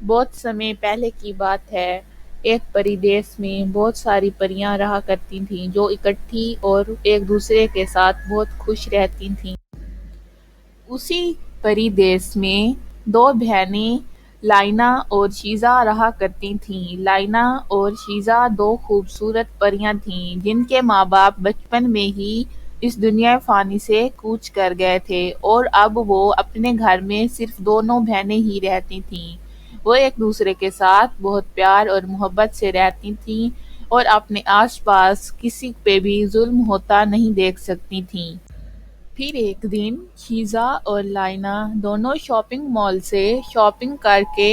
بہت سمے پہلے کی بات ہے۔ ایک پری دیس میں بہت ساری پریاں رہا کرتی تھیں جو اکٹھی اور ایک دوسرے کے ساتھ بہت خوش رہتی تھیں۔ اسی پری دیس میں دو بہنیں لائنا اور شیزا رہا کرتی تھیں۔ لائنا اور شیزا دو خوبصورت پریاں تھیں جن کے ماں باپ بچپن میں ہی اس دنیا فانی سے کوچ کر گئے تھے اور اب وہ اپنے گھر میں صرف دونوں بہنیں ہی رہتی تھیں۔ وہ ایک دوسرے کے ساتھ بہت پیار اور محبت سے رہتی تھیں اور اپنے آس پاس کسی پہ بھی ظلم ہوتا نہیں دیکھ سکتی تھیں۔ پھر ایک دن شیزا اور لائنا دونوں شاپنگ مال سے شاپنگ کر کے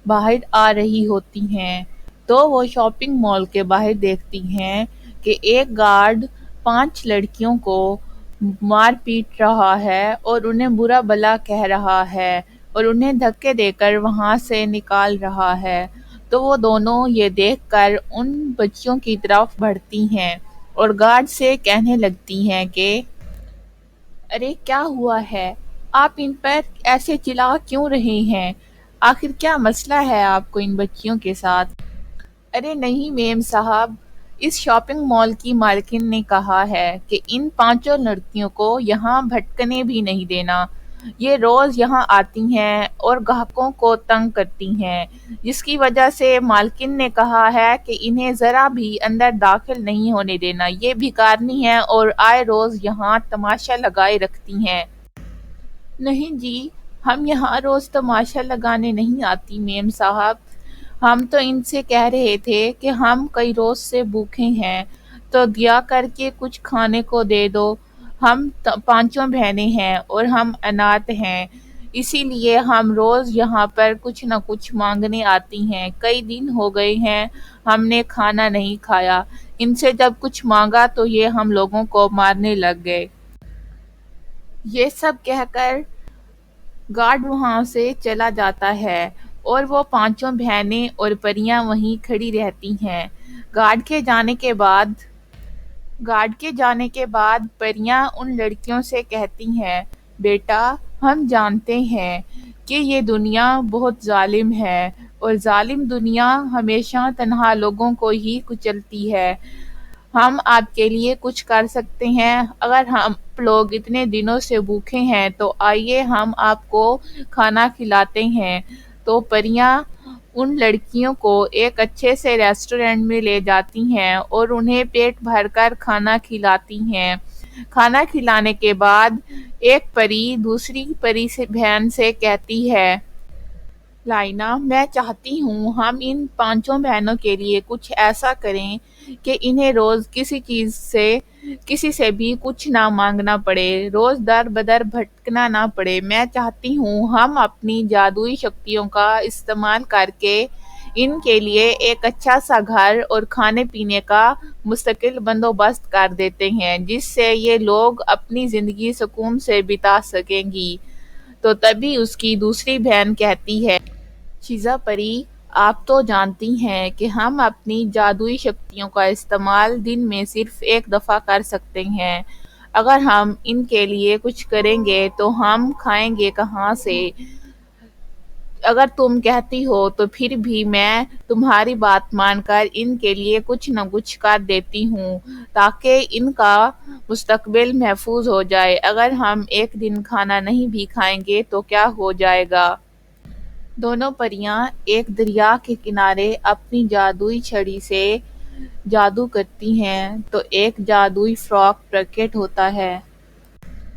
باہر آ رہی ہوتی ہیں تو وہ شاپنگ مال کے باہر دیکھتی ہیں کہ ایک گارڈ 5 لڑکیوں کو مار پیٹ رہا ہے اور انہیں برا بھلا کہہ رہا ہے اور انہیں دھکے دے کر وہاں سے نکال رہا ہے۔ تو وہ دونوں یہ دیکھ کر ان بچیوں کی طرف بڑھتی ہیں اور گارڈ سے کہنے لگتی ہیں کہ ارے کیا ہوا ہے، آپ ان پر ایسے چلا کیوں رہے ہیں؟ آخر کیا مسئلہ ہے آپ کو ان بچیوں کے ساتھ؟ ارے نہیں میم صاحب، اس شاپنگ مال کی مالکن نے کہا ہے کہ ان 5 لڑکیوں کو یہاں بھٹکنے بھی نہیں دینا۔ یہ روز یہاں آتی ہیں اور گاہکوں کو تنگ کرتی ہیں، جس کی وجہ سے مالکن نے کہا ہے کہ انہیں ذرا بھی اندر داخل نہیں ہونے دینا۔ یہ بھکارنی ہیں اور آئے روز یہاں تماشا لگائے رکھتی ہیں۔ نہیں جی، ہم یہاں روز تماشا لگانے نہیں آتی میم صاحب، ہم تو ان سے کہہ رہے تھے کہ ہم کئی روز سے بھوکے ہیں تو دیا کر کے کچھ کھانے کو دے دو۔ ہم 5 بہنیں ہیں اور ہم اناتھ ہیں، اسی لیے ہم روز یہاں پر کچھ نہ کچھ مانگنے آتی ہیں۔ کئی دن ہو گئے ہیں ہم نے کھانا نہیں کھایا، ان سے جب کچھ مانگا تو یہ ہم لوگوں کو مارنے لگ گئے۔ یہ سب کہہ کر گارڈ وہاں سے چلا جاتا ہے اور وہ 5 بہنیں اور پریاں وہیں کھڑی رہتی ہیں۔ گارڈ کے جانے کے بعد پریاں ان لڑکیوں سے کہتی ہیں، بیٹا ہم جانتے ہیں کہ یہ دنیا بہت ظالم ہے اور ظالم دنیا ہمیشہ تنہا لوگوں کو ہی کچلتی ہے۔ ہم آپ کے لیے کچھ کر سکتے ہیں۔ اگر ہم لوگ اتنے دنوں سے بھوکے ہیں تو آئیے ہم آپ کو کھانا کھلاتے ہیں۔ تو پریاں ان لڑکیوں کو ایک اچھے سے ریسٹورینٹ میں لے جاتی ہیں اور انہیں پیٹ بھر کر کھانا کھلاتی ہیں۔ کھانا کھلانے کے بعد ایک پری دوسری پری سے بہن سے کہتی ہے، لائنا میں چاہتی ہوں ہم ان 5 بہنوں کے لیے کچھ ایسا کریں کہ انہیں روز کسی سے بھی کچھ نہ مانگنا پڑے، روز در بدر بھٹکنا نہ پڑے۔ میں چاہتی ہوں ہم اپنی جادوئی شکتیوں کا استعمال کر کے ان کے لیے ایک اچھا سا گھر اور کھانے پینے کا مستقل بندوبست کر دیتے ہیں جس سے یہ لوگ اپنی زندگی سکون سے بتا سکیں گی۔ تو تبھی اس کی دوسری بہن کہتی ہے، شیزا پری آپ تو جانتی ہیں کہ ہم اپنی جادوئی شکتیوں کا استعمال دن میں صرف ایک دفعہ کر سکتے ہیں۔ اگر ہم ان کے لیے کچھ کریں گے تو ہم کھائیں گے کہاں سے؟ اگر تم کہتی ہو تو پھر بھی میں تمہاری بات مان کر ان کے لیے کچھ نہ کچھ کر دیتی ہوں تاکہ ان کا مستقبل محفوظ ہو جائے۔ اگر ہم ایک دن کھانا نہیں بھی کھائیں گے تو کیا ہو جائے گا؟ دونوں پریاں ایک دریا کے کنارے اپنی جادوئی چھڑی سے جادو کرتی ہیں تو ایک جادوئی فراق پرکٹ ہوتا ہے۔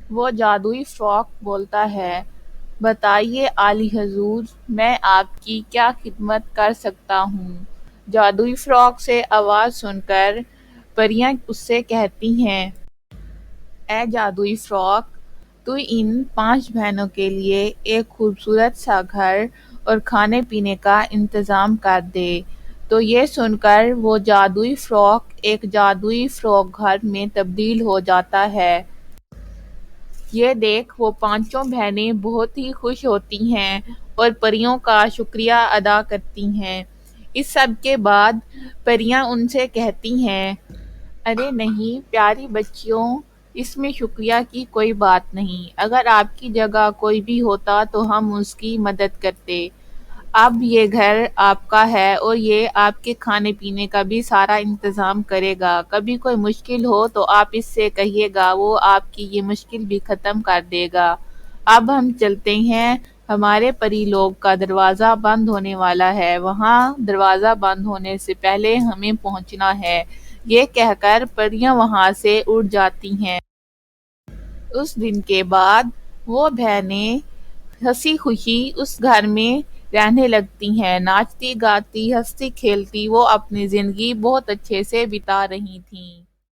وہ جادوئی فراق بولتا ہے، بتائیے اعلی حضور، میں آپ کی کیا خدمت کر سکتا ہوں؟ جادوئی فراق سے آواز سن کر پریاں اس سے کہتی ہیں، اے جادوئی فراق، تو ان 5 بہنوں کے لیے ایک خوبصورت سا گھر اور کھانے پینے کا انتظام کر دے۔ تو یہ سن کر وہ جادوئی فراق ایک جادوئی فراق گھر میں تبدیل ہو جاتا ہے۔ یہ دیکھ وہ 5 بہنیں بہت ہی خوش ہوتی ہیں اور پریوں کا شکریہ ادا کرتی ہیں۔ اس سب کے بعد پریاں ان سے کہتی ہیں، ارے نہیں پیاری بچیوں، اس میں شکریہ کی کوئی بات نہیں، اگر آپ کی جگہ کوئی بھی ہوتا تو ہم اس کی مدد کرتے۔ اب یہ گھر آپ کا ہے اور یہ آپ کے کھانے پینے کا بھی سارا انتظام کرے گا۔ کبھی کوئی مشکل ہو تو آپ اس سے کہیے گا، وہ آپ کی یہ مشکل بھی ختم کر دے گا۔ اب ہم چلتے ہیں، ہمارے پری لوگ کا دروازہ بند ہونے والا ہے، وہاں دروازہ بند ہونے سے پہلے ہمیں پہنچنا ہے۔ یہ کہہ کر پریاں وہاں سے اڑ جاتی ہیں۔ اس دن کے بعد وہ بہنیں ہنسی خوشی اس گھر میں رہنے لگتی ہیں، ناچتی گاتی ہنستی کھیلتی وہ اپنی زندگی بہت اچھے سے بتا رہی تھیں۔